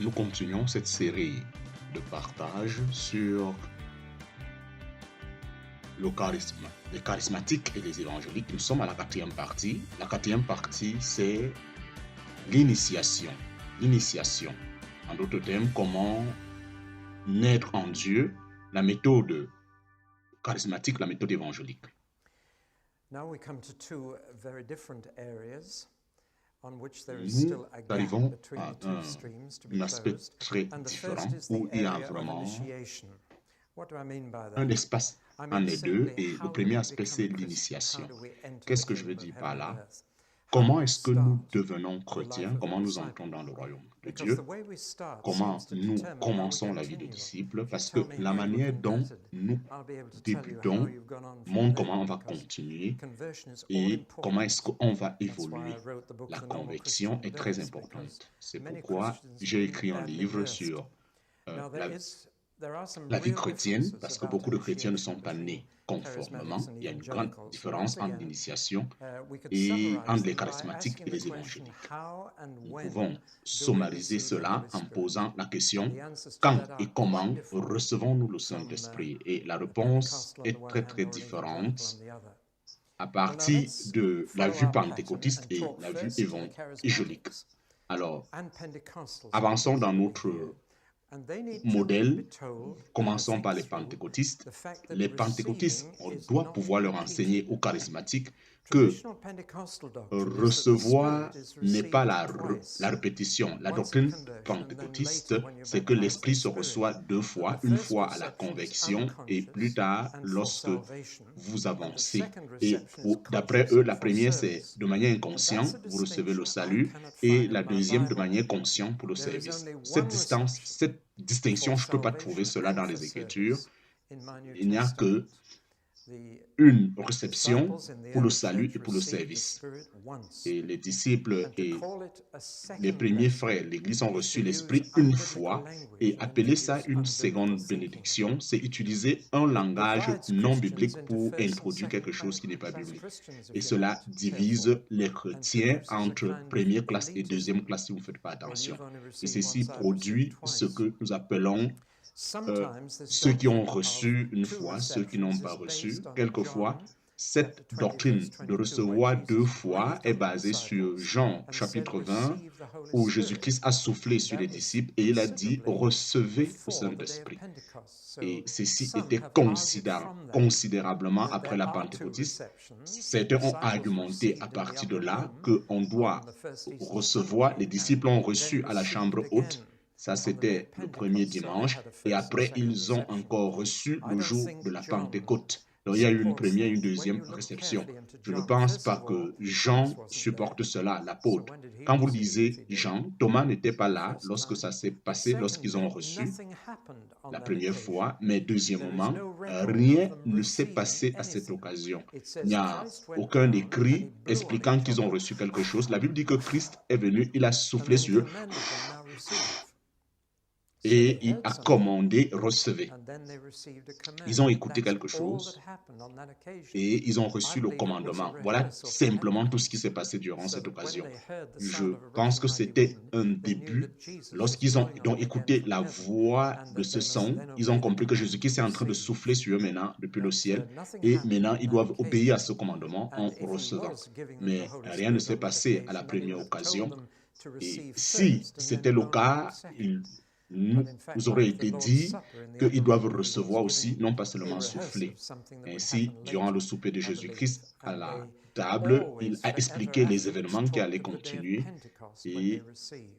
Nous continuons cette série de partage sur le charisme, les charismatiques et les évangéliques. Nous sommes à la quatrième partie. La quatrième partie, c'est l'initiation. L'initiation. En d'autres termes, comment naître en Dieu, la méthode charismatique, la méthode évangélique. Now we come to two very different areas on which there is Nous still a gap arrivons between à the two streams to be un aspect closed. très And the différent first is où the il y a area of vraiment initiation. What do I mean by un that? espace I en mean les deux, simply et le how do premier we aspect, become c'est a Christian? How l'initiation. do we enter Qu'est-ce the que je veux kingdom of dire heaven par and là? earth? How do Comment we est-ce que nous start devenons the life chrétiens? of a Comment nous disciple? entrons dans le royaume de Because the Dieu? way we start Comment seems to nous determine how we commençons la vie de continue. disciple? If you Parce que tell me la how you were manière dont converted, nous I'll be able to tell you how débutons you've gone on from montre there, comment on va because continuer conversion is all et comment important. est-ce qu'on va That's why évoluer. I wrote the book La The Normal conviction Christian est très Does, because importante. C'est many pourquoi Christians j'ai have been écrit un badly livre nursed. sur Now la, there are some la vie real chrétienne, differences parce que about beaucoup de chrétiens ne initiation sont pas between nés conformément. charismatics and Il y a une grande evangelicals. So différence once entre again, l'initiation we could et summarize entre les them by charismatiques asking et the les question, évangéliques. how and Nous when pouvons do we sommariser receive the cela Holy en Spirit? posant la question: The answers to quand that et are quite comment different recevons-nous le from Saint-Esprit? Et la a réponse Pentecostal on the est one très hand très or an evangelical on différente the other. à Well, now partir let's de la follow vue our pattern pentecôtiste and et talk la vue first to the évangélique. charismatics Alors, and Pentecostals in avançons dans particular here. notre And they need to be modèle. told and to Commençons think par les through pentecôtistes. the fact that Les pentecôtistes, receiving on is doit not pouvoir leur repeating. enseigner aux charismatiques que Traditional Pentecostal doctrine is that the recevoir Spirit is n'est pas received la twice. répétition. La Once at doctrine conversion and then pentecôtiste, later when you're c'est que baptized in l'Esprit the se Spirit. reçoit deux But fois, the une first fois à la reception is conviction et plus unconscious tard and for lorsque salvation, vous and the avancez. second Et reception is d'après conscious eux, and la for première, c'est service. de manière Now that's inconsciente, a vous recevez le distinction I salut, cannot et find la in my deuxième de Bible. manière consciente pour le There is service. only Cette one distance, reception cette distinction, for je ne peux pas trouver salvation cela and dans for les Écritures. service in my New Il n'y a que Testament. The une réception disciples in the pour le early salut church et pour le received the service. Spirit once. Et les disciples And to et call it a les second premiers blessing frères, l'Église ont is to reçu use l'Esprit une unbiblical fois, language et and to appeler ça use une unbiblical seconde thinking. bénédiction, c'est utiliser un It langage divides non Christians biblique into pour first and introduire quelque second chose qui n'est pas class biblique. Christians Et if you're cela not divise careful, les and chrétiens produces a entre kind of première classe et deuxième elitism. classe si vous ne faites pas Well, attention. you've only Et received ceci once, I've received produit ce twice. que nous appelons Sometimes this ceux qui ont doctrine of reçu une two fois, ceux qui n'ont receptions pas is reçu. based on Quelquefois, John cette chapter 20 doctrine verse de 22, where recevoir deux Jesus fois breathed est on the basée sur disciples Jean and said, chapitre 20, receive the Holy où Spirit. Jésus-Christ a soufflé sur That les was disciples et il a dit: considerably recevez le before the day of Saint-Esprit. Pentecost. So Et ceci some était have argued from that considérablement that après there la are two Pentecôte. receptions. The Certains ont disciples argumenté à received in the partir de upper là room qu'on on doit the first Easter recevoir, les Sunday disciples and ont then reçu à la received chambre haute. again Ça, on the day of c'était le premier Pentecost. So they dimanche. had a Et first and après, second ils ont reception. encore reçu I le don't jour think de la John Pentecôte. Donc, il y a eu une supports première et une that. When deuxième you look réception. carefully into Je ne John, pense first pas of all, que Thomas Jean wasn't there. supporte cela, So l'apôtre. when did he Quand vous receive it if lisez he didn't? Jean, Thomas n'était pas The là first lorsque time. ça s'est But passé, lorsqu'ils ont secondly, reçu nothing happened on la that première occasion. fois, mais There is deuxièmement, no record of rien them ne s'est receiving passé à cette anything. occasion. It Il n'y says a Christ went aucun down and he écrit blew on expliquant each qu'ils of ont them. reçu quelque chose. La Bible dit que Christ est venu, il a And soufflé then sur eux commanded them, now receive. So they et il heard a something commandé: recevez. and then they received a Ils ont command. écouté That's quelque all that chose happened on that occasion. et ils ont I reçu le believe it was a commandement. Voilà rehearsal for simplement tout ce qui s'est Pentecost. passé durant So cette that when occasion. they heard the Je sound of a pense rushing que mighty c'était wind, un they knew début. that Jesus was Lorsqu'ils ont blowing on donc them again écouté from la heaven voix and de that ce they must son, then ils ont obey the compris que command to Jésus-Christ est en train de receive. souffler sur eux maintenant depuis le But ciel nothing et happened maintenant on ils that doivent obéir à occasion. ce commandement en And if he recevant. was giving them the Mais Holy rien ne Spirit s'est on that passé à la occasion, then he première would have told occasion. them to Et receive si first and c'était then le only on the cas, second. nous But in fact, aurait like the été Lord's dit Supper in the upper qu'ils doivent room, he was recevoir aussi, giving non pas a seulement rehearsal souffler. of something that would Ainsi, happen durant le later, souper de I Jésus-Christ believe. à And la they table, il always, a forever expliqué les afterwards, événements qui allaient talked of the day of continuer Pentecost when they et received.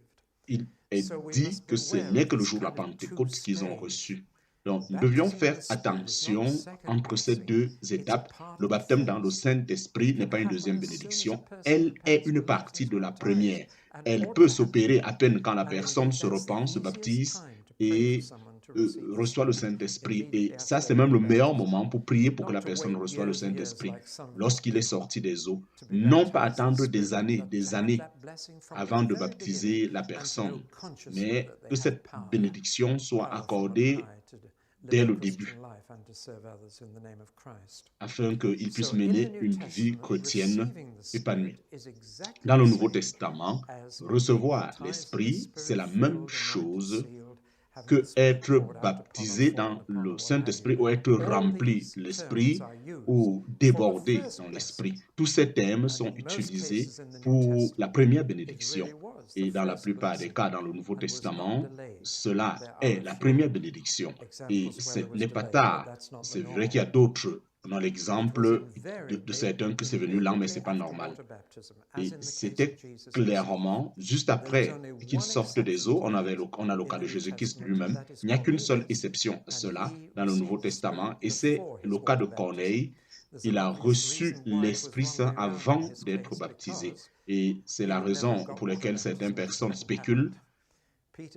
il est So we dit must que ce beware n'est of que le this jour de la kind of Pentecôte qu'ils ont two-stage. reçu. Donc, nous devions Baptism in faire the Spirit is not a attention second entre ces blessing, deux it's étapes. part Le of the baptême dans le first. Saint-Esprit It n'est can pas une happen deuxième as soon as a bénédiction. person Elle est repents, une believes, and partie is de la baptized, première. and Elle ought peut to s'opérer happen. à peine quand la And in personne fact, se that's the repent, se easiest baptise time to pray for et someone to receive the reçoit le Spirit, Saint-Esprit. immediately Et ça, after c'est they've même le been meilleur baptized. moment pour prier pour que Not la to personne wait reçoive le years and years Saint-Esprit like some folk lorsqu'il est do sorti des eaux. to be Non pas baptized in the attendre des Spirit, années, but to des have années that blessing from the avant de very beginning baptiser la and to know personne, consciously mais that they que have cette bénédiction soit power from on accordée high dès le début, afin qu'ils puissent mener une vie chrétienne épanouie. Dans le Nouveau Testament, recevoir l'Esprit, c'est la même chose que être baptisé dans le Saint-Esprit ou être rempli de l'Esprit ou débordé dans l'Esprit. Tous ces termes sont utilisés pour la première bénédiction. Et dans la plupart des cas, dans le Nouveau Testament, cela est la première bénédiction. Et ce n'est pas tard. C'est vrai qu'il y a d'autres. Dans l'exemple de certains que c'est venu lent, mais ce n'est pas normal. Et c'était clairement, juste après qu'ils sortent des eaux, on a le cas de Jésus-Christ lui-même. Il n'y a qu'une seule exception à cela dans le Nouveau Testament, et c'est le cas de Corneille. Il a reçu l'Esprit Saint avant d'être baptisé. Et c'est la raison pour laquelle certaines personnes spéculent,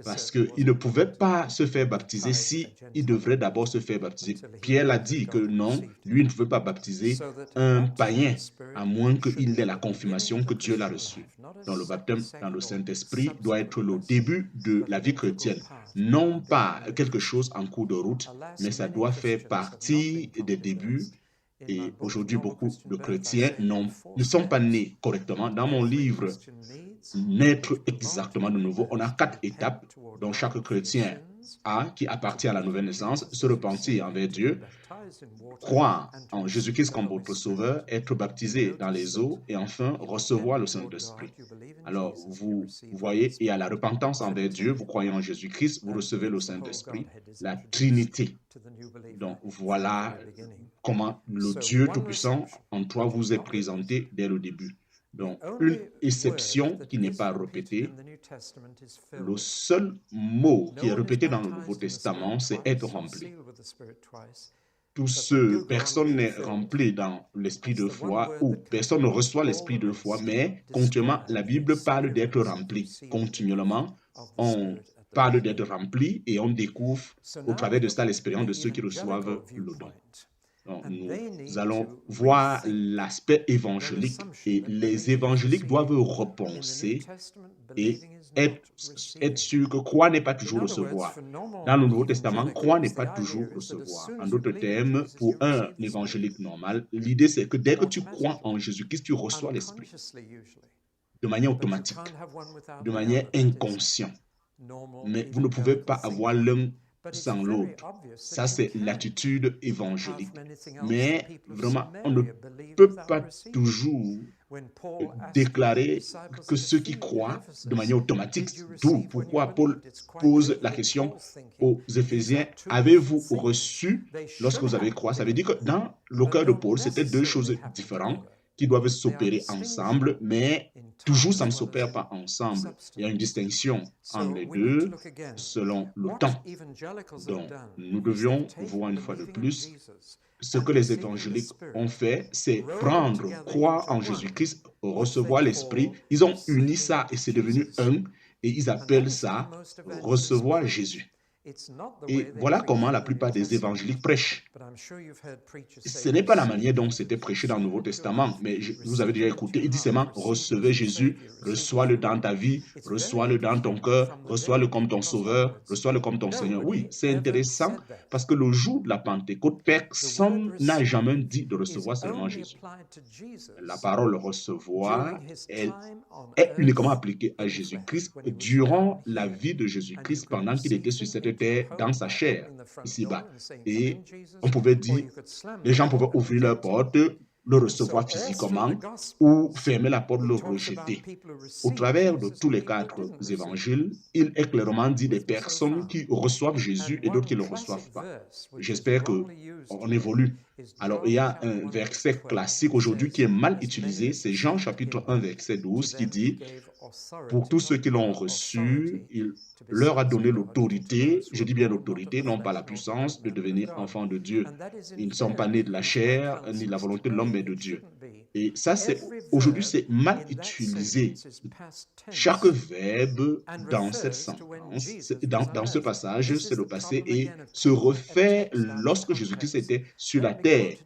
parce qu'il ne pouvait pas se faire baptiser si il devrait d'abord se faire baptiser. Pierre l'a dit que non, lui ne pouvait pas baptiser un païen, à moins qu'il ait la confirmation que Dieu l'a reçu. Donc le baptême dans le Saint-Esprit doit être le début de la vie chrétienne. Non pas quelque chose en cours de route, mais ça doit faire partie des débuts. Et aujourd'hui, beaucoup de chrétiens ne sont pas nés correctement. Dans mon livre, Naître exactement de nouveau, on a 4 étapes dont chaque chrétien a, qui appartient à la nouvelle naissance: se repentir envers Dieu, croire en Jésus-Christ comme votre sauveur, être baptisé dans les eaux et enfin recevoir le Saint-Esprit. Alors, vous voyez, il y a la repentance envers Dieu, vous croyez en Jésus-Christ, vous recevez le Saint-Esprit, la Trinité. Donc, voilà comment le Dieu Tout-Puissant en toi vous est présenté dès le début. Donc, une exception qui n'est pas répétée. Le seul mot qui est répété dans le Nouveau Testament, c'est être rempli. Personne n'est rempli dans l'esprit de foi, ou personne ne reçoit l'esprit de foi, mais continuellement, la Bible parle d'être rempli. Continuellement, on parle d'être rempli et on découvre au travers de ça l'expérience de ceux qui reçoivent le don. Donc, nous allons voir l'aspect évangélique, et les évangéliques doivent repenser et être sûr que croire n'est pas toujours recevoir. Dans le Nouveau Testament, croire n'est pas toujours recevoir. En d'autres termes, pour un évangélique normal, l'idée c'est que dès que tu crois en Jésus-Christ, tu reçois l'Esprit de manière automatique, de manière inconsciente. Mais vous ne pouvez pas avoir l'un sans l'autre. Ça, c'est l'attitude évangélique. Mais vraiment, on ne peut pas toujours déclarer que ceux qui croient de manière automatique. D'où pourquoi Paul pose la question aux Éphésiens: avez-vous reçu lorsque vous avez cru? Ça veut dire que dans le cœur de Paul, c'était 2 choses différentes qui doivent s'opérer ensemble, mais toujours ça ne s'opère pas ensemble. Il y a une distinction entre les deux selon le temps. Donc, nous devions voir une fois de plus, ce que les évangéliques ont fait, c'est prendre, croire en Jésus-Christ, recevoir l'Esprit. Ils ont uni ça et c'est devenu un, et ils appellent ça recevoir Jésus. Et voilà comment la plupart des évangéliques prêchent. Ce n'est pas la manière dont c'était prêché dans le Nouveau Testament, mais vous avez déjà écouté, il dit seulement: recevez Jésus, reçois-le dans ta vie, reçois-le dans ton cœur, reçois-le comme ton sauveur, reçois-le comme ton Seigneur. Oui, c'est intéressant parce que le jour de la Pentecôte, personne n'a jamais dit de recevoir seulement Jésus. La parole recevoir, elle est uniquement appliquée à Jésus-Christ durant la vie de Jésus-Christ, pendant qu'il était sur cette terre dans sa chair, ici-bas. Et on pouvait dire, les gens pouvaient ouvrir leur porte, le recevoir physiquement ou fermer la porte, le rejeter. Au travers de tous les 4 évangiles, il est clairement dit des personnes qui reçoivent Jésus et d'autres qui ne le reçoivent pas. J'espère qu'on évolue. Alors, il y a un verset classique aujourd'hui qui est mal utilisé, c'est Jean chapitre 1, verset 12, qui dit: pour tous ceux qui l'ont reçu, il leur a donné l'autorité, je dis bien l'autorité, non pas la puissance, de devenir enfants de Dieu. Ils ne sont pas nés de la chair, ni de la volonté de l'homme, mais de Dieu. Et ça, aujourd'hui, c'est mal utilisé. Chaque verbe dans cette sentence, dans ce passage, c'est le passé et se refait lorsque Jésus-Christ était sur la terre.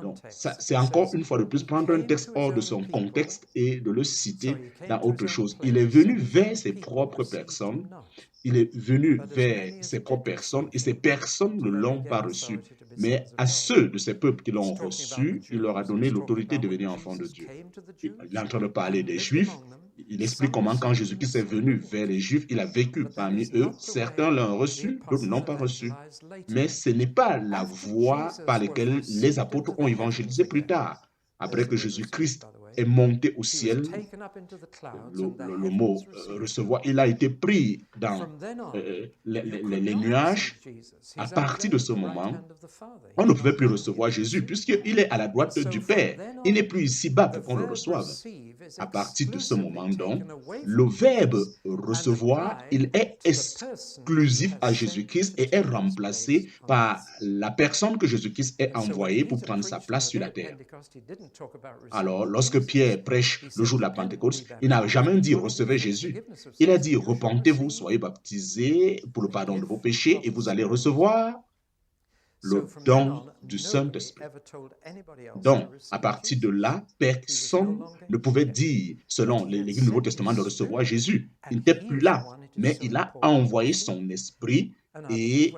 Donc, c'est encore une fois de plus prendre un texte hors de son contexte et de le citer dans autre chose. chose. Il est venu vers ses propres personnes. Il est venu vers ses propres personnes et ces personnes ne l'ont pas reçu. Mais à ceux de ces peuples qui l'ont reçu, il leur a donné l'autorité de devenir enfants de Dieu. Il est en train de parler des Juifs. Il explique comment quand Jésus-Christ est venu vers les Juifs, il a vécu parmi eux. Certains l'ont reçu, d'autres ne l'ont pas reçu. Mais ce n'est pas la voie par laquelle les apôtres ont évangélisé plus tard. Après que Jésus-Christ est monté au ciel, le mot recevoir, il a été pris dans les nuages. À partir de ce moment, on ne pouvait plus recevoir Jésus puisqu'il est à la droite du Père. Il n'est plus ici-bas pour qu'on le reçoive. À partir de ce moment, donc, le verbe recevoir, il est exclusif à Jésus-Christ et est remplacé par la personne que Jésus-Christ est envoyé pour prendre sa place sur la terre. Alors, lorsque Pierre prêche le jour de la Pentecôte, il n'a jamais dit « recevez Jésus ». Il a dit « repentez-vous, soyez baptisés pour le pardon de vos péchés et vous allez recevoir le don du Saint-Esprit ». Donc, à partir de là, personne ne pouvait dire, selon l'Église du Nouveau Testament, de recevoir Jésus. Il n'était plus là, mais il a envoyé son esprit et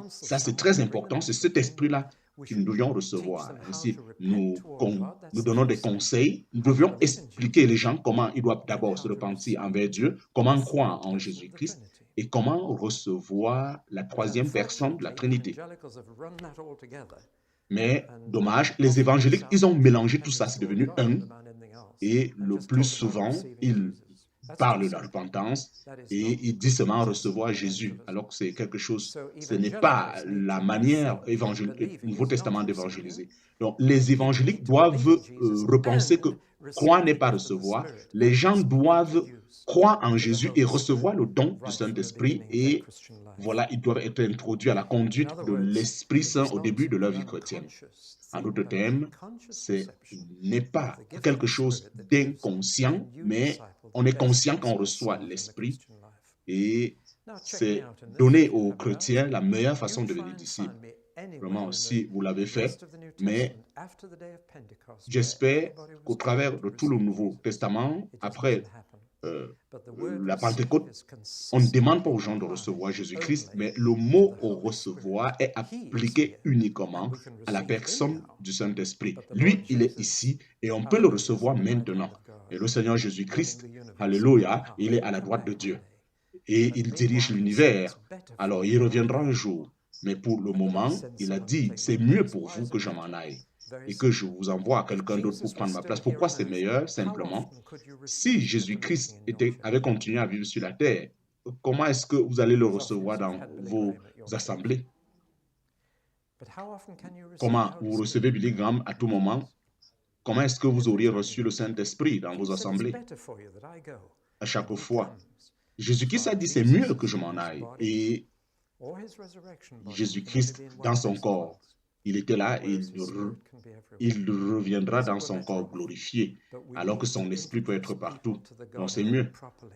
ça c'est très important, c'est cet esprit-là que nous devions recevoir. Ainsi, nous donnons des conseils, nous devions expliquer les gens comment ils doivent d'abord se repentir envers Dieu, comment croire en Jésus-Christ et comment recevoir la troisième personne de la Trinité. Mais, dommage, les évangéliques, ils ont mélangé tout ça, c'est devenu un, et le plus souvent, ils parlent de la repentance et ils disent seulement recevoir Jésus, alors que c'est quelque chose, ce n'est pas la manière du Nouveau Testament d'évangéliser. Donc, les évangéliques doivent repenser que croire n'est pas recevoir, les gens doivent croire en Jésus et recevoir le don du Saint-Esprit et voilà, ils doivent être introduits à la conduite de l'Esprit Saint au début de leur vie chrétienne. En d'autres termes, ce n'est pas quelque chose d'inconscient, mais on est conscient quand on reçoit l'Esprit et c'est donner aux chrétiens la meilleure façon de devenir disciples. Vraiment, si vous l'avez fait, mais j'espère qu'au travers de tout le Nouveau Testament, après la Pentecôte, on ne demande pas aux gens de recevoir Jésus-Christ, mais le mot « recevoir » est appliqué uniquement à la personne du Saint-Esprit. Lui, il est ici et on peut le recevoir maintenant. Et le Seigneur Jésus-Christ, alléluia, il est à la droite de Dieu et il dirige l'univers. Alors, il reviendra un jour. Mais pour le moment, il a dit, c'est mieux pour vous que je m'en aille et que je vous envoie à quelqu'un d'autre pour prendre ma place. Pourquoi c'est meilleur? Simplement, si Jésus-Christ avait continué à vivre sur la terre, comment est-ce que vous allez le recevoir dans vos assemblées? Comment vous recevez Billy Graham à tout moment? Comment est-ce que vous auriez reçu le Saint-Esprit dans vos assemblées? À chaque fois, Jésus-Christ a dit, c'est mieux que je m'en aille. Et Jésus-Christ, dans son corps, il était là et il reviendra dans son corps glorifié, alors que son esprit peut être partout. Donc, c'est mieux.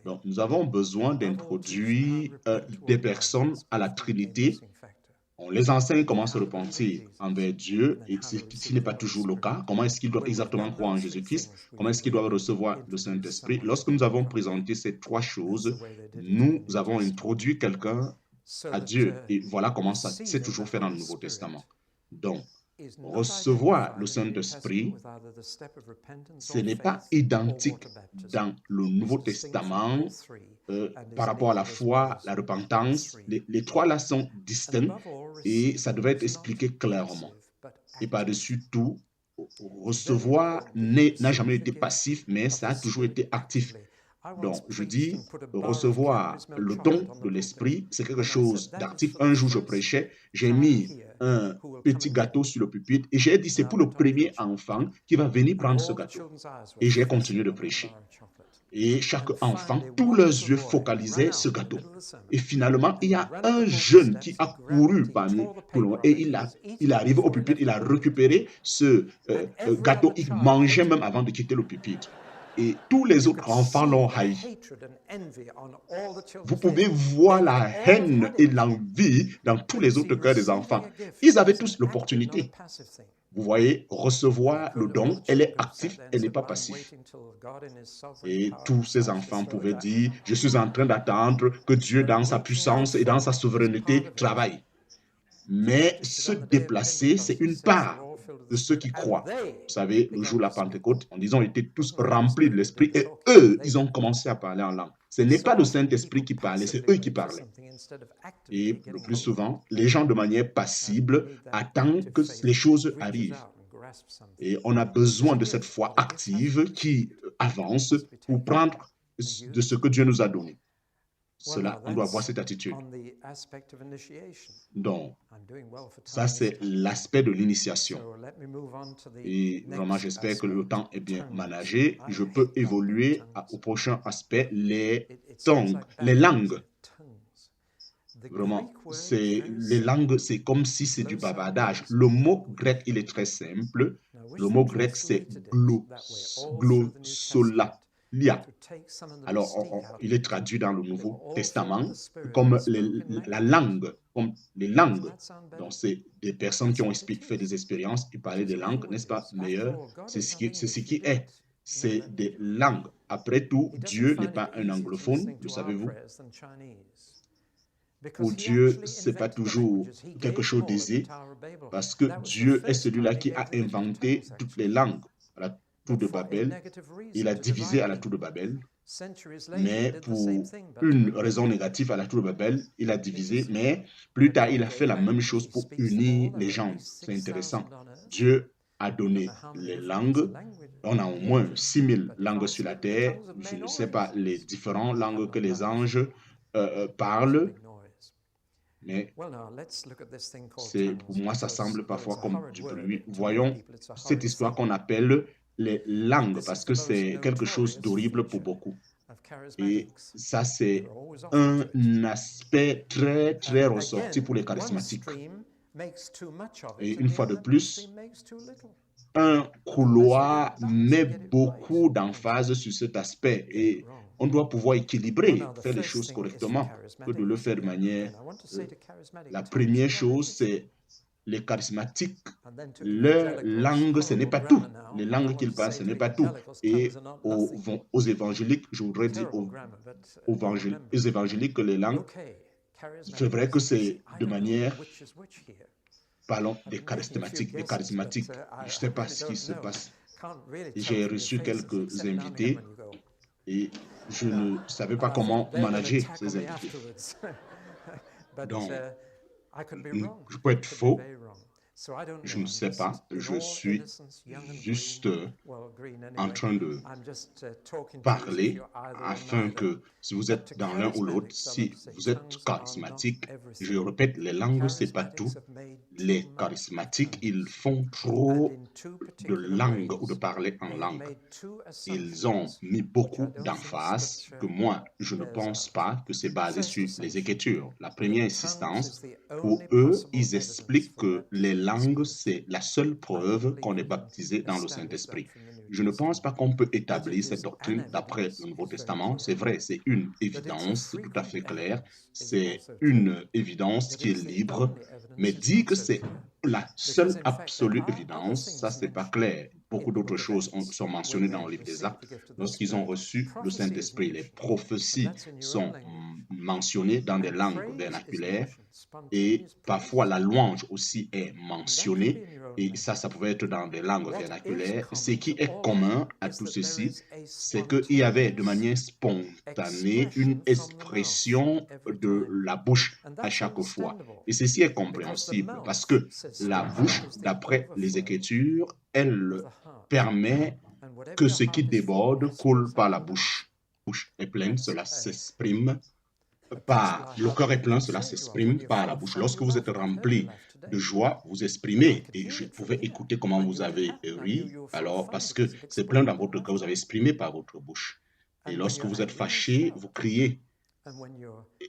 Donc, nous avons besoin d'introduire des personnes à la Trinité. On les enseigne comment se repentir envers Dieu, et ce n'est pas toujours le cas. Comment est-ce qu'ils doivent exactement croire en Jésus-Christ? Comment est-ce qu'ils doivent recevoir le Saint-Esprit? Lorsque nous avons présenté ces trois choses, nous avons introduit quelqu'un à Dieu. Et voilà comment ça s'est toujours fait dans le Nouveau Testament. Donc, recevoir le Saint-Esprit, ce n'est pas identique dans le Nouveau Testament par rapport à la foi, la repentance. Les trois là sont distincts et ça devait être expliqué clairement. Et par-dessus tout, recevoir n'a jamais été passif, mais ça a toujours été actif. Donc, je dis, recevoir le don de l'esprit, c'est quelque chose d'actif. Un jour, je prêchais, j'ai mis un petit gâteau sur le pupitre et j'ai dit, c'est pour le premier enfant qui va venir prendre ce gâteau. Et j'ai continué de prêcher. Et chaque enfant, tous leurs yeux focalisaient ce gâteau. Et finalement, il y a un jeune qui a couru parmi tout le monde et il est arrivé au pupitre, il a récupéré ce gâteau, il mangeait même avant de quitter le pupitre. Et tous les autres enfants l'ont haï. Vous pouvez voir la haine et l'envie dans tous les autres cœurs des enfants. Ils avaient tous l'opportunité. Vous voyez, recevoir le don, elle est active, elle n'est pas passive. Et tous ces enfants pouvaient dire, je suis en train d'attendre que Dieu, dans sa puissance et dans sa souveraineté, travaille. Mais se déplacer, c'est une part de ceux qui croient. Vous savez, le jour de la Pentecôte, ils ont été tous remplis de l'Esprit et eux, ils ont commencé à parler en langue. Ce n'est pas le Saint-Esprit qui parlait, c'est eux qui parlaient. Et le plus souvent, les gens de manière passive attendent que les choses arrivent. Et on a besoin de cette foi active qui avance pour prendre de ce que Dieu nous a donné. Cela, on doit avoir cette attitude. Donc, ça, c'est l'aspect de l'initiation. Et vraiment, j'espère que le temps est bien managé. Je peux évoluer au prochain aspect, les tongues, les langues. Vraiment, les langues, c'est comme si c'est du bavardage. Le mot grec, il est très simple. Le mot grec, c'est glossolalia. Alors, il est traduit dans le Nouveau Testament comme la langue, comme les langues. Donc, c'est des personnes qui ont fait des expériences et parlé des langues, n'est-ce pas, meilleur? C'est ce qui est. C'est des langues. Après tout, Dieu n'est pas un anglophone, le savez-vous? Pour Dieu, ce n'est pas toujours quelque chose d'aisé, parce que Dieu est celui-là qui a inventé toutes les langues. À la tour de Babel, il a divisé à la tour de Babel, mais pour une raison négative à la tour de Babel, il a divisé, mais plus tard, il a fait la même chose pour unir les gens. C'est intéressant. Dieu a donné les langues. On a au moins 6000 langues sur la terre. Je ne sais pas les différentes langues que les anges parlent. Mais pour moi, ça semble parfois comme du bruit. Voyons cette histoire qu'on appelle les langues, parce que c'est quelque chose d'horrible pour beaucoup. Et ça, c'est un aspect très, très ressorti pour les charismatiques. Et une fois de plus, un couloir met beaucoup d'emphase sur cet aspect. Et on doit pouvoir équilibrer, faire les choses correctement, que de le faire de manière... La première chose, c'est les charismatiques. Leur langue, ce n'est pas tout. Les langues qu'ils parlent, ce n'est pas tout. Et aux évangéliques, je voudrais dire aux évangéliques que les langues, c'est vrai que c'est de manière... Parlons des charismatiques. Je ne sais pas ce qui se passe. J'ai reçu quelques invités et je ne savais pas comment manager ces invités. Donc, je peux être faux. Je ne sais pas. Je suis juste en train de parler afin que si vous êtes dans l'un ou l'autre, si vous êtes charismatique, je répète, les langues, ce n'est pas tout. Les charismatiques, ils font trop de langues ou de parler en langue. Ils ont mis beaucoup d'emphase que moi, je ne pense pas que c'est basé sur les Écritures. La première insistance, pour eux, ils expliquent que les langues, c'est la seule preuve qu'on est baptisé dans le Saint-Esprit. Je ne pense pas qu'on peut établir cette doctrine d'après le Nouveau Testament. C'est vrai, c'est une évidence tout à fait claire. C'est une évidence qui est libre. Mais dire que c'est la seule absolue évidence, ça, c'est pas clair. Beaucoup d'autres choses sont mentionnées dans le livre des Actes. Lorsqu'ils ont reçu le Saint-Esprit, les prophéties sont mentionnées dans des langues vernaculaires et parfois la louange aussi est mentionnée et ça pouvait être dans des langues vernaculaires. Ce qui est commun à tout ceci, c'est qu'il y avait de manière spontanée une expression de la bouche à chaque fois. Et ceci est compréhensible parce que la bouche, d'après les Écritures, elle permet que ce qui déborde coule par la bouche. La bouche est pleine, cela s'exprime par le cœur est plein, cela s'exprime par la bouche. Lorsque vous êtes rempli de joie, vous exprimez. Et je pouvais écouter comment vous avez ri, alors parce que c'est plein dans votre cœur, vous avez exprimé par votre bouche. Et lorsque vous êtes fâché, vous criez.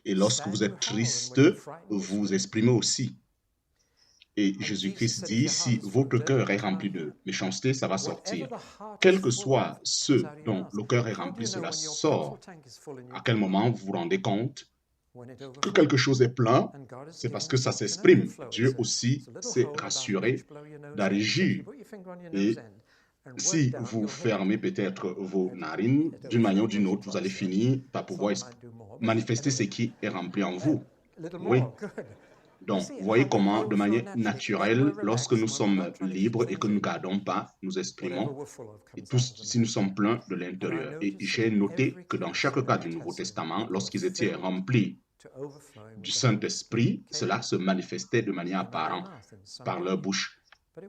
Et lorsque vous êtes triste, vous exprimez aussi. Et Jésus-Christ dit, si votre cœur est rempli de méchanceté, ça va sortir. Quel que soit ce dont le cœur est rempli, cela sort. À quel moment vous vous rendez compte? que quelque chose est plein, c'est parce que ça s'exprime. Dieu aussi s'est rassuré d'agir. Et si vous fermez peut-être vos narines, d'une manière ou d'une autre, vous allez finir par pouvoir manifester ce qui est rempli en vous. Oui. Donc, vous voyez comment, de manière naturelle, lorsque nous sommes libres et que nous ne gardons pas, nous exprimons, et tous, si nous sommes pleins de l'intérieur. Et j'ai noté que dans chaque cas du Nouveau Testament, lorsqu'ils étaient remplis du Saint-Esprit, cela se manifestait de manière apparente par leur bouche.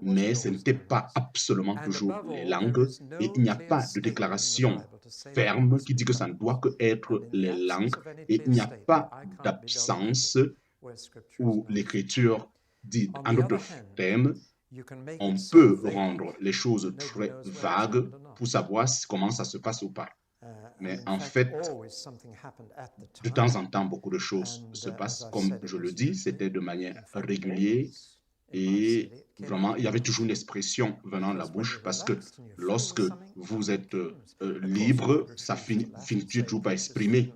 Mais ce n'était pas absolument toujours les langues, et il n'y a pas de déclaration ferme qui dit que ça ne doit que être les langues, et il n'y a pas d'absence où l'Écriture dit, en d'autres termes, on peut rendre les choses très vagues pour savoir comment ça se passe ou pas. Mais en fait, de temps en temps, beaucoup de choses se passent. Comme je le dis, c'était de manière régulière et vraiment, il y avait toujours une expression venant de la bouche parce que lorsque vous êtes libre, ça finit toujours par exprimer.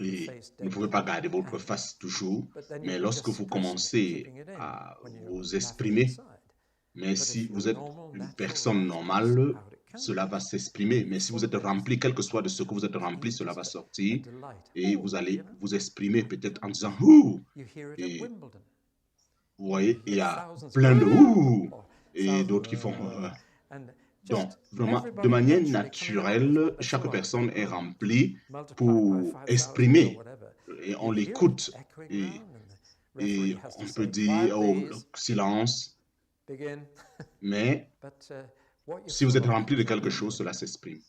Et vous ne pouvez pas garder votre face toujours, mais lorsque vous commencez à vous exprimer, mais si vous êtes une personne normale, cela va s'exprimer. Mais si vous êtes rempli, quel que soit de ce que vous êtes rempli, cela va sortir et vous allez vous exprimer peut-être en disant « ouh ». Et vous voyez, il y a plein de « ouh » et d'autres qui font Donc, vraiment, de manière naturelle, chaque personne est remplie pour exprimer. Et on l'écoute. Et on peut dire, oh, silence. Mais si vous êtes rempli de quelque chose, cela s'exprime.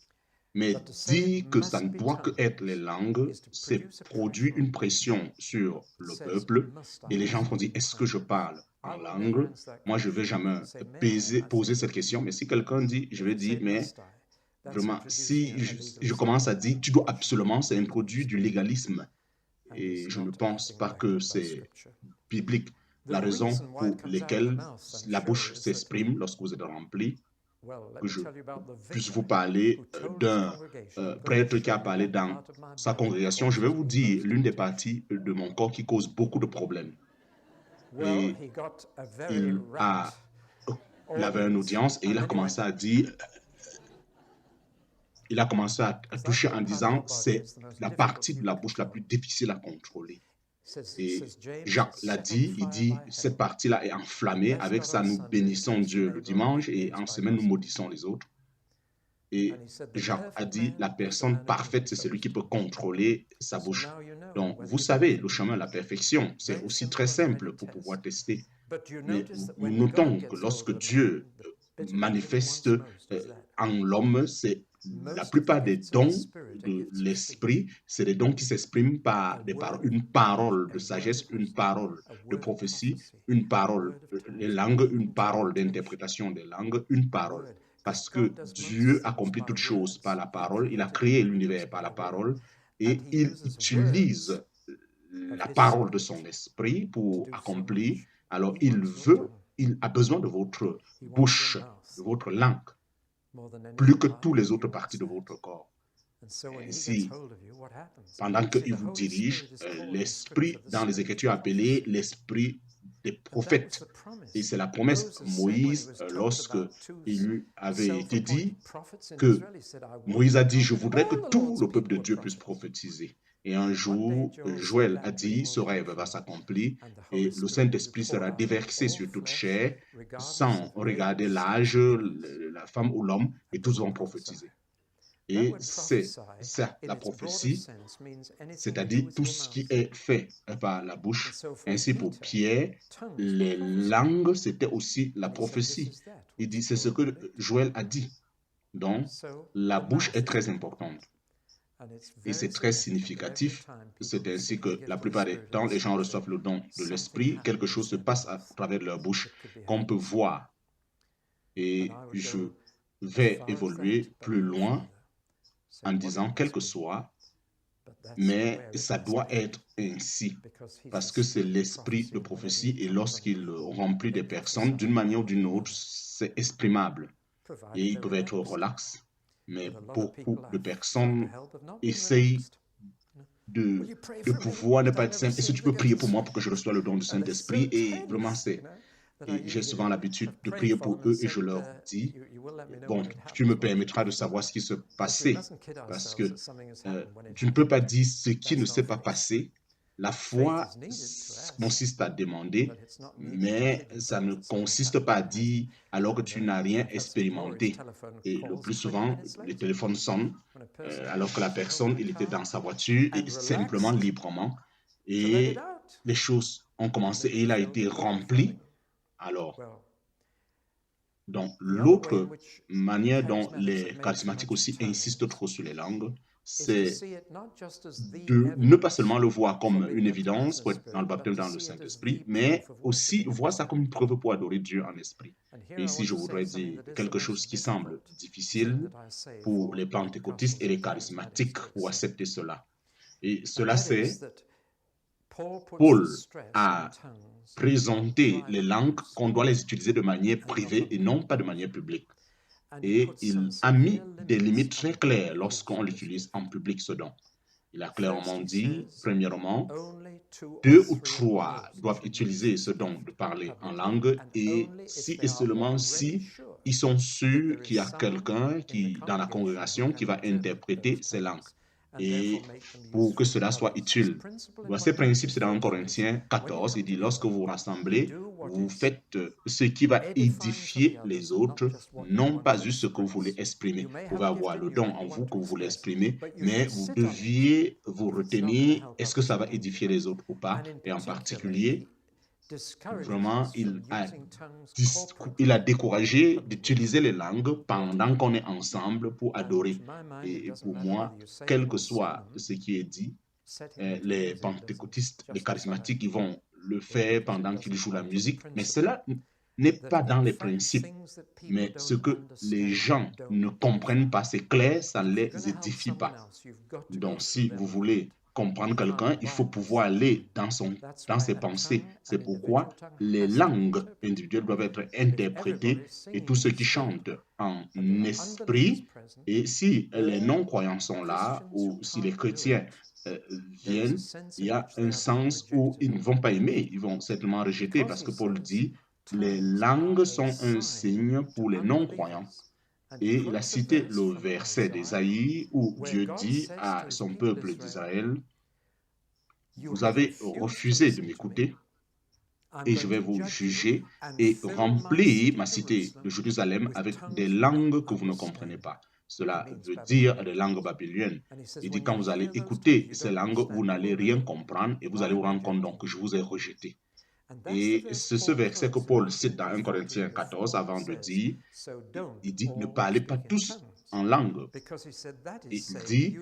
Mais dire que ça ne doit que être les langues, c'est produire une pression sur le peuple. Et les gens vont dire, est-ce que je parle en langue? Moi, je ne vais jamais poser cette question. Mais si quelqu'un dit, je vais dire, mais vraiment, si je commence à dire, tu dois absolument, c'est introduire du légalisme. Et je ne pense pas que c'est biblique. La raison pour laquelle la bouche s'exprime lorsque vous êtes rempli, que je puisse vous parler d'un prêtre qui a parlé dans sa congrégation. Je vais vous dire l'une des parties de mon corps qui cause beaucoup de problèmes. Et il avait une audience et il a commencé à dire, il a commencé à toucher en disant, c'est la partie de la bouche la plus difficile à contrôler. Et Jacques l'a dit, il dit, cette partie-là est enflammée, avec ça nous bénissons Dieu le dimanche et en semaine nous maudissons les autres. Et Jacques a dit, la personne parfaite, c'est celui qui peut contrôler sa bouche. Donc, vous savez, le chemin à la perfection, c'est aussi très simple pour pouvoir tester. Mais nous notons que lorsque Dieu manifeste en l'homme, c'est la plupart des dons de l'esprit, c'est des dons qui s'expriment par des paroles, une parole de sagesse, une parole de prophétie, une parole des langues, une parole d'interprétation des langues, une parole. Parce que Dieu accomplit toutes choses par la parole, il a créé l'univers par la parole et il utilise la parole de son esprit pour accomplir. Alors il a besoin de votre bouche, de votre langue, plus que toutes les autres parties de votre corps. Ainsi, pendant qu'il vous dirige, l'esprit dans les Écritures appelé l'esprit des prophètes. Et c'est la promesse Moïse, lorsque il lui avait été dit que Moïse a dit, je voudrais que tout le peuple de Dieu puisse prophétiser. Et un jour, Joël a dit, ce rêve va s'accomplir et le Saint-Esprit sera déversé sur toute chair sans regarder l'âge, la femme ou l'homme, et tous vont prophétiser. Et c'est ça, la prophétie, c'est-à-dire tout ce qui est fait par la bouche. Ainsi pour Pierre, les langues, c'était aussi la prophétie. Il dit, c'est ce que Joël a dit. Donc, la bouche est très importante. Et c'est très significatif. C'est ainsi que la plupart des temps, les gens reçoivent le don de l'esprit. Quelque chose se passe à travers leur bouche qu'on peut voir. Et je vais évoluer plus loin en disant quel que soit, mais ça doit être ainsi, parce que c'est l'esprit de prophétie et lorsqu'il remplit des personnes, d'une manière ou d'une autre, c'est exprimable. Et ils peuvent être relax, mais beaucoup de personnes essayent de pouvoir ne pas être simple. Est-ce que tu peux prier pour moi pour que je reçoive le don du Saint-Esprit? Et vraiment, et j'ai souvent l'habitude de prier pour eux et je leur dis, bon, tu me permettras de savoir ce qui se passait parce que tu ne peux pas dire ce qui ne s'est pas passé. La foi consiste à demander, mais ça ne consiste pas à dire alors que tu n'as rien expérimenté. Et le plus souvent, le téléphone sonne alors que la personne, il était dans sa voiture et simplement librement. Et les choses ont commencé et il a été rempli. Alors, donc, l'autre manière dont les charismatiques aussi insistent trop sur les langues, c'est de ne pas seulement le voir comme une évidence pour être dans le baptême dans le Saint-Esprit, mais aussi voir ça comme une preuve pour adorer Dieu en esprit. Et ici, je voudrais dire quelque chose qui semble difficile pour les pentecôtistes et les charismatiques pour accepter cela. Et cela, c'est Paul a présenté les langues qu'on doit les utiliser de manière privée et non pas de manière publique. Et il a mis des limites très claires lorsqu'on l'utilise en public, ce don. Il a clairement dit, premièrement, 2 ou 3 doivent utiliser ce don de parler en langue et si et seulement si ils sont sûrs qu'il y a quelqu'un dans la congrégation qui va interpréter ces langues et pour que cela soit utile. Ce principe, c'est dans 1 Corinthiens 14, il dit, lorsque vous vous rassemblez, vous faites ce qui va édifier les autres, non pas juste ce que vous voulez exprimer. Vous pouvez avoir le don en vous que vous voulez exprimer, mais vous deviez vous retenir, est-ce que ça va édifier les autres ou pas? Et en particulier, vraiment, il a découragé d'utiliser les langues pendant qu'on est ensemble pour adorer. Et pour moi, quel que soit ce qui est dit, les pentecôtistes, les charismatiques, ils vont le faire pendant qu'ils jouent la musique, mais cela n'est pas dans les principes. Mais ce que les gens ne comprennent pas, c'est clair, ça ne les édifie pas. Donc, si vous voulez comprendre quelqu'un, il faut pouvoir aller dans ses pensées. C'est pourquoi les langues individuelles doivent être interprétées et tous ceux qui chantent en esprit, et si les non-croyants sont là, ou si les chrétiens viennent, il y a un sens où ils ne vont pas aimer, ils vont certainement rejeter, parce que Paul dit, les langues sont un signe pour les non-croyants. Et il a cité le verset d'Ésaïe où Dieu dit à son peuple d'Israël, vous avez refusé de m'écouter et je vais vous juger et remplir ma cité de Jérusalem avec des langues que vous ne comprenez pas. Cela veut dire des langues babyloniennes. Il dit, quand vous allez écouter ces langues, vous n'allez rien comprendre et vous allez vous rendre compte donc que je vous ai rejeté. Et c'est ce verset que Paul cite dans 1 Corinthiens 14 avant de dire, il dit, ne parlez pas tous en langue. Et il dit,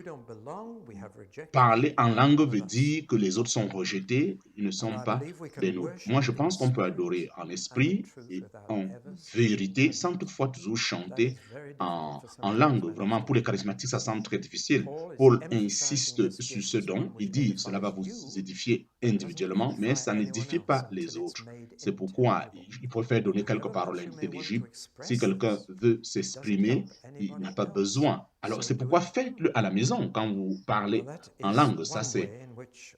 parler en langue veut dire que les autres sont rejetés, ils ne sont pas des nôtres. Moi, je pense qu'on peut adorer en esprit et en vérité, sans toutefois toujours chanter en langue. Vraiment, pour les charismatiques, ça semble très difficile. Paul insiste sur ce don. Il dit, cela va vous édifier individuellement, mais ça n'édifie pas les autres. C'est pourquoi il préfère donner quelques paroles intelligibles. Si quelqu'un veut s'exprimer, il n'a pas besoin. Alors, c'est pourquoi faites-le à la maison quand vous parlez en langue. Ça, c'est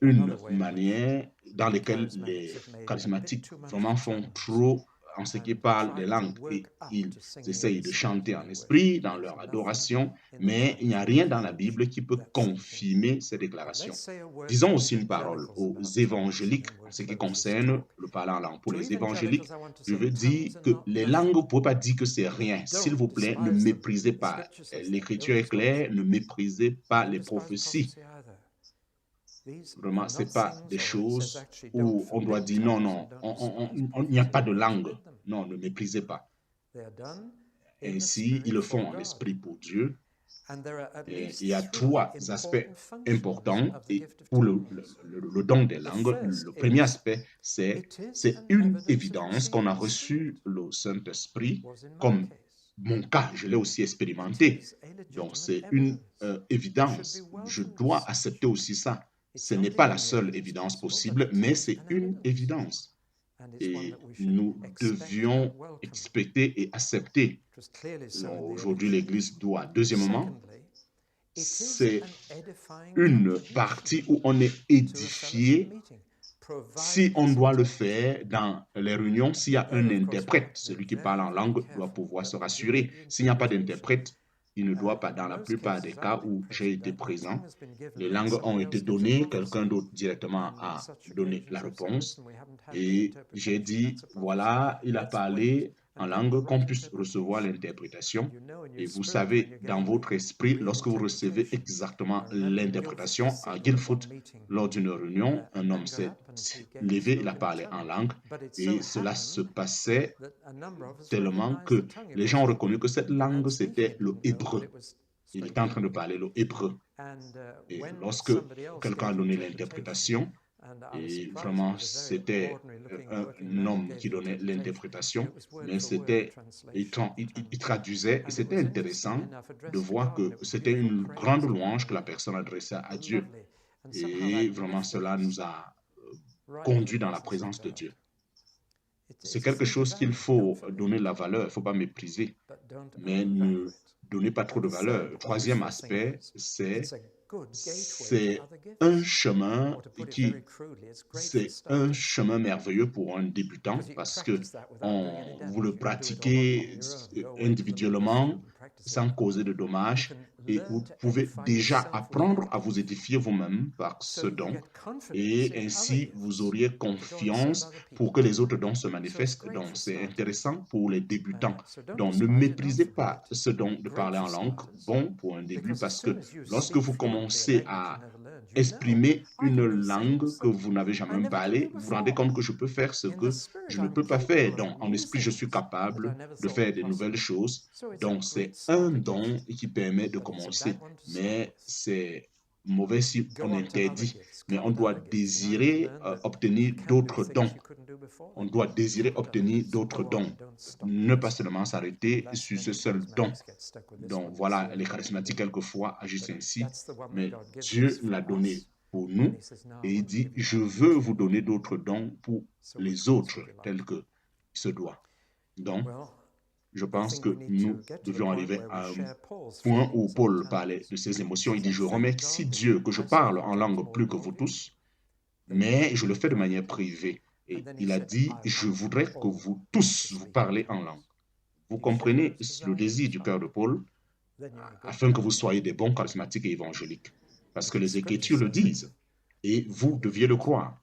une manière dans laquelle les charismatiques vraiment font trop en ce qui parle des langues. Et ils essayent de chanter en esprit, dans leur adoration, mais il n'y a rien dans la Bible qui peut confirmer ces déclarations. Disons aussi une parole aux évangéliques en ce qui concerne le parler en langue. Pour les évangéliques, je veux dire que les langues, vous ne pouvez pas dire que c'est rien. S'il vous plaît, ne méprisez pas. L'écriture est claire, ne méprisez pas les prophéties. Vraiment, ce n'est pas des choses où on doit dire non, non, il n'y a pas de langue. Non, ne méprisez pas. Ainsi, ils le font en esprit pour Dieu. Et il y a 3 aspects importants et pour le don des langues. Le premier aspect, c'est une évidence qu'on a reçu le Saint-Esprit, comme mon cas, je l'ai aussi expérimenté. Donc, c'est une évidence. Je dois accepter aussi ça. Ce n'est pas la seule évidence possible, mais c'est une évidence. Et nous devions expecter et accepter. Aujourd'hui, l'Église doit. Deuxièmement, c'est une partie où on est édifié si on doit le faire dans les réunions. S'il y a un interprète, celui qui parle en langue doit pouvoir se rassurer. S'il n'y a pas d'interprète, il ne doit pas. Dans la plupart des cas où j'ai été présent, les langues ont été données, quelqu'un d'autre directement a donné la réponse et j'ai dit, voilà, il a parlé en langue qu'on puisse recevoir l'interprétation. Et vous savez, dans votre esprit, lorsque vous recevez exactement l'interprétation à Guildford, lors d'une réunion, un homme s'est levé, il a parlé en langue, et cela se passait tellement que les gens ont reconnu que cette langue, c'était le hébreu. Il était en train de parler le hébreu. Et lorsque quelqu'un a donné l'interprétation, et vraiment, c'était un homme qui donnait l'interprétation, mais c'était, il traduisait, et c'était intéressant de voir que c'était une grande louange que la personne adressait à Dieu. Et vraiment, cela nous a conduits dans la présence de Dieu. C'est quelque chose qu'il faut donner la valeur, il ne faut pas mépriser, mais ne donnez pas trop de valeur. Le troisième aspect, c'est un chemin merveilleux pour un débutant parce que vous le pratiquez individuellement sans causer de dommages et vous pouvez déjà apprendre à vous édifier vous-même par ce don et ainsi vous auriez confiance pour que les autres dons se manifestent. Donc c'est intéressant pour les débutants. Donc ne méprisez pas ce don de parler en langue, bon pour un début, parce que lorsque vous commencez à exprimer une langue que vous n'avez jamais parlé, vous vous rendez compte que je peux faire ce que je ne peux pas faire. Donc, en esprit, je suis capable de faire de nouvelles choses. Donc, c'est un don qui permet de commencer. Mais c'est mauvais si on interdit. Mais on doit désirer obtenir d'autres dons. On doit désirer obtenir d'autres dons. Ne pas seulement s'arrêter sur ce seul don. Donc voilà, les charismatiques quelquefois agissent ainsi, mais Dieu l'a donné pour nous et il dit, je veux vous donner d'autres dons pour les autres tels que se doit. Donc, je pense que nous devions arriver à un point où Paul parlait de ses émotions. Il dit, je remercie Dieu que je parle en langue plus que vous tous, mais je le fais de manière privée. Et il a dit, je voudrais que vous tous vous parlez en langue. Vous comprenez le désir du cœur de Paul, afin que vous soyez des bons charismatiques et évangéliques. Parce que les Écritures le disent, et vous deviez le croire.